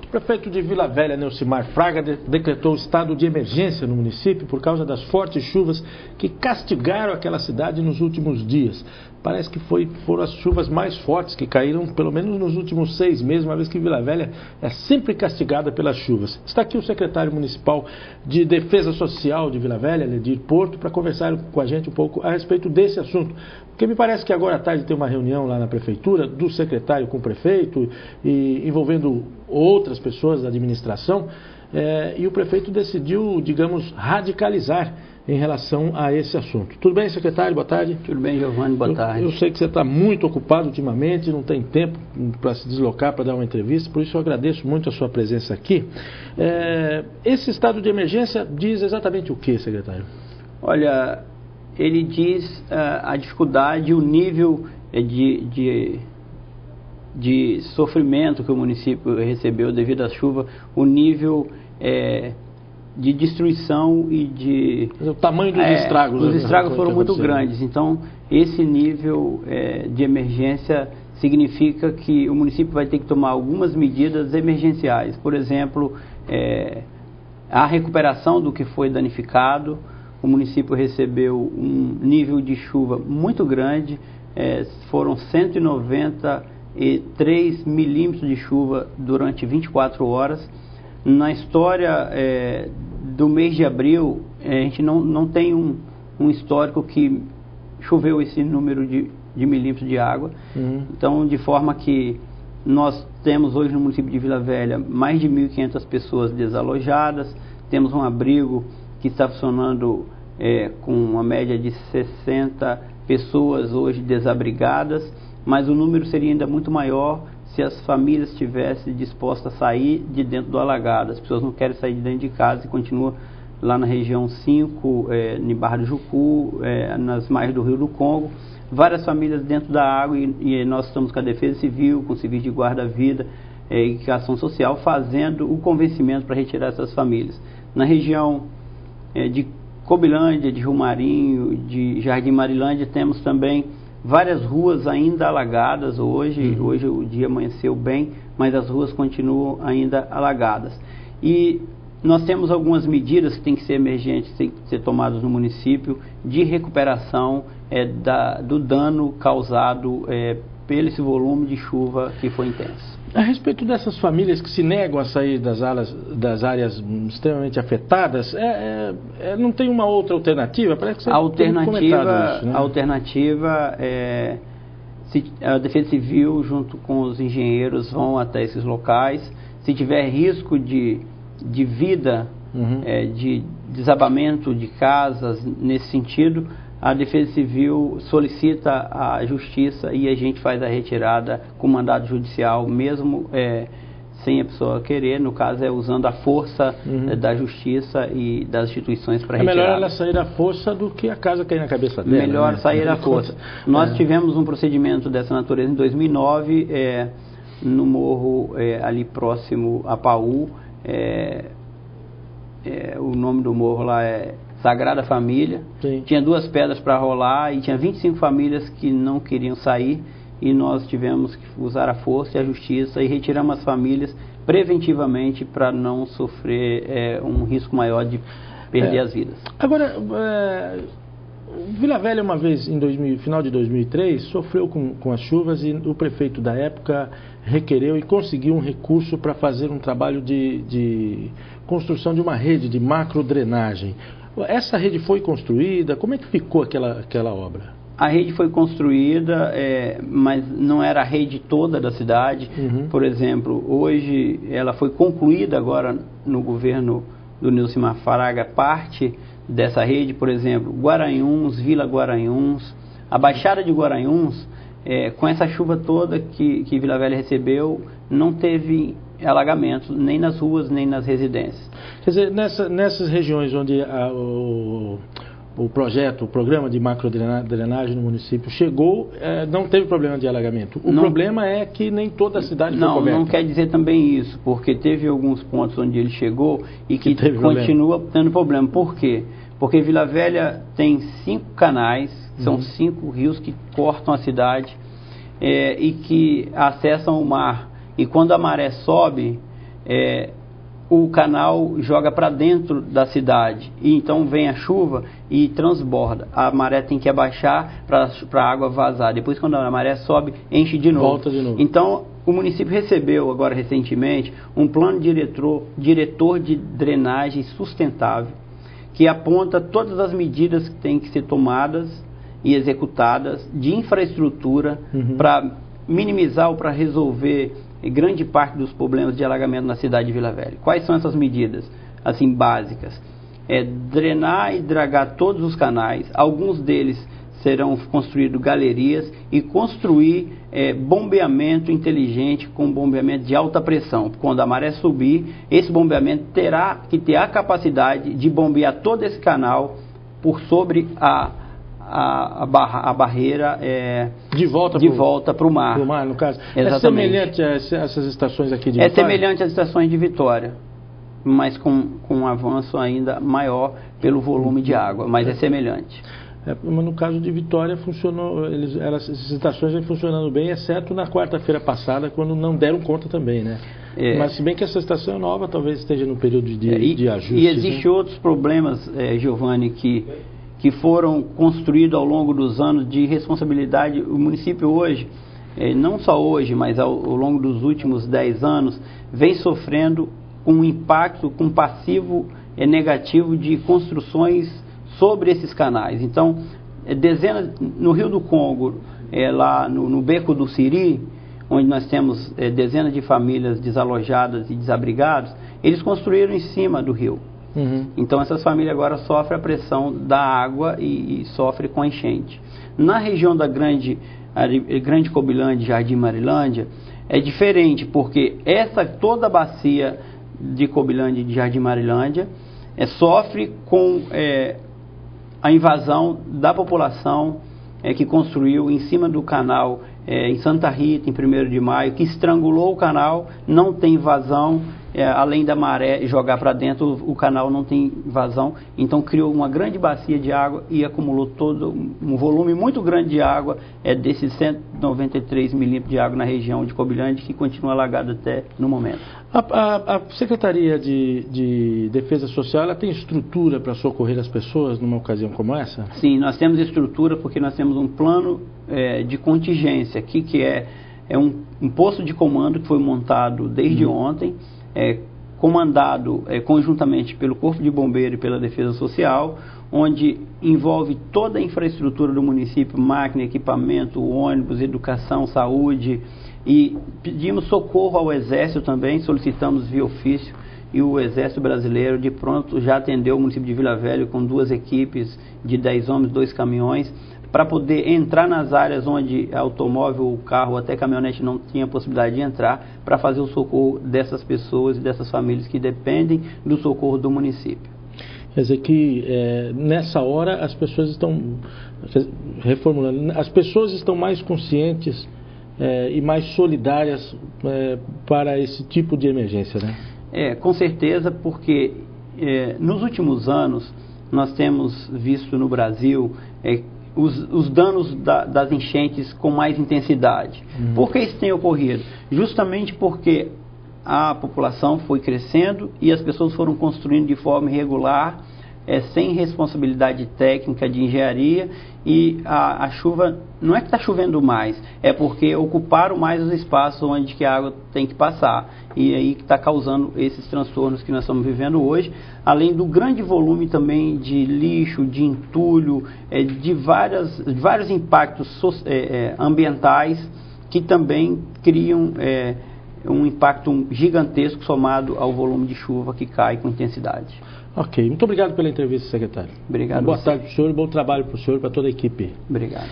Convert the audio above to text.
O prefeito de Vila Velha, Neucimar Fraga, decretou estado de emergência no município por causa das fortes chuvas que castigaram aquela cidade nos últimos dias. Parece que foram as chuvas mais fortes que caíram, pelo menos nos últimos 6 meses, uma vez que Vila Velha é sempre castigada pelas chuvas. Está aqui o secretário municipal de Defesa Social de Vila Velha, Ledir Porto, para conversar com a gente um pouco a respeito desse assunto. Porque me parece que agora à tarde tem uma reunião lá na prefeitura, do secretário com o prefeito, e envolvendo outras pessoas da administração, e o prefeito decidiu, digamos, radicalizar em relação a esse assunto. Tudo bem, secretário? Boa tarde. Tudo bem, Giovanni? Boa tarde. Eu sei que você está muito ocupado ultimamente, não tem tempo para se deslocar, para dar uma entrevista, por isso eu agradeço muito a sua presença aqui. Esse estado de emergência diz exatamente o que, secretário? Olha, ele diz a dificuldade, o nível de sofrimento que o município recebeu devido à chuva, o nível de destruição e de... O tamanho dos estragos. Os estragos foram muito grandes, então esse nível de emergência significa que o município vai ter que tomar algumas medidas emergenciais. Por exemplo, a recuperação do que foi danificado. O município recebeu um nível de chuva muito grande, foram 193 milímetros de chuva durante 24 horas. Na história do mês de abril, a gente não tem um histórico que choveu esse número de milímetros de água. Então, de forma que nós temos hoje no município de Vila Velha mais de 1.500 pessoas desalojadas, temos um abrigo que está funcionando com uma média de 60 pessoas hoje desabrigadas, mas o número seria ainda muito maior se as famílias estivessem dispostas a sair de dentro do alagado. As pessoas não querem sair de dentro de casa e continuam lá na região 5, em Barra do Jucu, nas margens do Rio do Congo. Várias famílias dentro da água e nós estamos com a Defesa Civil, com o Serviço de Guarda-Vida e Ação Social fazendo o convencimento para retirar essas famílias. Na região de Cobilândia, de Rio Marinho, de Jardim Marilândia, temos também várias ruas ainda alagadas hoje. Hoje o dia amanheceu bem, mas as ruas continuam ainda alagadas. E nós temos algumas medidas que têm que ser emergentes, têm que ser tomadas no município, de recuperação do dano causado pelo esse volume de chuva que foi intenso. A respeito dessas famílias que se negam a sair das áreas extremamente afetadas, não tem uma outra alternativa? Parece que você tem comentado isso, né? A alternativa é a Defesa Civil junto com os engenheiros vão até esses locais. Se tiver risco de vida, de desabamento de casas nesse sentido, a Defesa Civil solicita a Justiça e a gente faz a retirada com mandado judicial, mesmo sem a pessoa querer, no caso usando a força da Justiça e das instituições para retirar. É melhor ela sair à força do que a casa cair na cabeça dela. Melhor sair à força. Nós tivemos um procedimento dessa natureza em 2009, no morro ali próximo a Paú, o nome do morro lá é Sagrada Família. Sim. Tinha 2 pedras para rolar e tinha 25 famílias que não queriam sair e nós tivemos que usar a força e a justiça e retiramos as famílias preventivamente para não sofrer um risco maior de perder as vidas. Agora, Vila Velha uma vez, final de 2003, sofreu com as chuvas e o prefeito da época requereu e conseguiu um recurso para fazer um trabalho de construção de uma rede de macrodrenagem. Essa rede foi construída? Como é que ficou aquela obra? A rede foi construída, mas não era a rede toda da cidade. Por exemplo, hoje ela foi concluída agora no governo do Neucimar Fraga, parte dessa rede, por exemplo, Guaranhuns, Vila Guaranhuns, a Baixada de Guaranhuns, com essa chuva toda que Vila Velha recebeu, não teve alagamentos nem nas ruas, nem nas residências. Quer dizer, nessas regiões onde o programa de macrodrenagem no município chegou, não teve problema de alagamento. O problema é que nem toda a cidade foi coberta. Não quer dizer também isso, porque teve alguns pontos onde ele chegou e que continua tendo problema. Por quê? Porque Vila Velha tem 5 canais, são 5 rios que cortam a cidade e que acessam o mar. E quando a maré sobe, o canal joga para dentro da cidade, e então vem a chuva e transborda. A maré tem que abaixar para a água vazar. Depois, quando a maré sobe, enche de novo. Volta de novo. Então, o município recebeu agora recentemente um plano diretor de drenagem sustentável, que aponta todas as medidas que têm que ser tomadas e executadas de infraestrutura para minimizar ou para resolver grande parte dos problemas de alagamento na cidade de Vila Velha. Quais são essas medidas, assim, básicas? Drenar e dragar todos os canais. Alguns deles serão construídos galerias, e construir bombeamento inteligente, com bombeamento de alta pressão. Quando a maré subir, esse bombeamento terá que ter a capacidade de bombear todo esse canal por sobre a barreira de volta para o mar. Pro mar, no caso. Exatamente. É semelhante a essas estações aqui de Vitória? É semelhante às estações de Vitória, mas com um avanço ainda maior pelo volume de água, mas é semelhante. Mas no caso de Vitória, funcionou, essas estações vêm funcionando bem, exceto na quarta-feira passada, quando não deram conta também, né? Mas se bem que essa estação é nova, talvez esteja no período de ajuste. E existem outros problemas, Giovanni, que foram construídos ao longo dos anos de responsabilidade. O município hoje, não só hoje, mas ao longo dos últimos 10 anos, vem sofrendo um impacto, com passivo negativo de construções sobre esses canais. Então, no Rio do Congo, lá no Beco do Siri, onde nós temos dezenas de famílias desalojadas e desabrigados, eles construíram em cima do rio. Então essas famílias agora sofrem a pressão da água e sofrem com a enchente. Na região da Grande Cobilândia e Jardim Marilândia é diferente, porque toda a bacia de Cobilândia e de Jardim Marilândia sofre com a invasão da população que construiu em cima do canal em Santa Rita, em 1º de Maio, que estrangulou o canal, não tem vazão, além da maré jogar para dentro, o canal não tem vazão, então criou uma grande bacia de água e acumulou todo um volume muito grande de água, desses 193 milímetros de água na região de Cobilândia, que continua alagada até no momento. A Secretaria de Defesa Social, ela tem estrutura para socorrer as pessoas numa ocasião como essa? Sim, nós temos estrutura porque nós temos um plano de contingência aqui, que é um posto de comando que foi montado desde ontem, comandado conjuntamente pelo Corpo de Bombeiro e pela Defesa Social, onde envolve toda a infraestrutura do município, máquina, equipamento, ônibus, educação, saúde, e pedimos socorro ao Exército também, solicitamos via ofício, e o Exército Brasileiro de pronto já atendeu o município de Vila Velha com 2 equipes de 10 homens, 2 caminhões, para poder entrar nas áreas onde automóvel, carro, até caminhonete não tinha possibilidade de entrar, para fazer o socorro dessas pessoas e dessas famílias que dependem do socorro do município. Quer dizer que nessa hora as pessoas estão, reformulando, as pessoas estão mais conscientes e mais solidárias para esse tipo de emergência, né? Com certeza, porque nos últimos anos nós temos visto no Brasil os danos das enchentes com mais intensidade. Por que isso tem ocorrido? Justamente porque a população foi crescendo e as pessoas foram construindo de forma irregular, sem responsabilidade técnica de engenharia, e a chuva, não é que está chovendo mais, é porque ocuparam mais os espaços onde que a água tem que passar, e aí que está causando esses transtornos que nós estamos vivendo hoje, além do grande volume também de lixo, de entulho, de vários impactos ambientais, que também criam um impacto gigantesco somado ao volume de chuva que cai com intensidade. Ok, muito obrigado pela entrevista, secretário. Obrigado. Boa tarde para o senhor e bom trabalho para o senhor e para toda a equipe. Obrigado.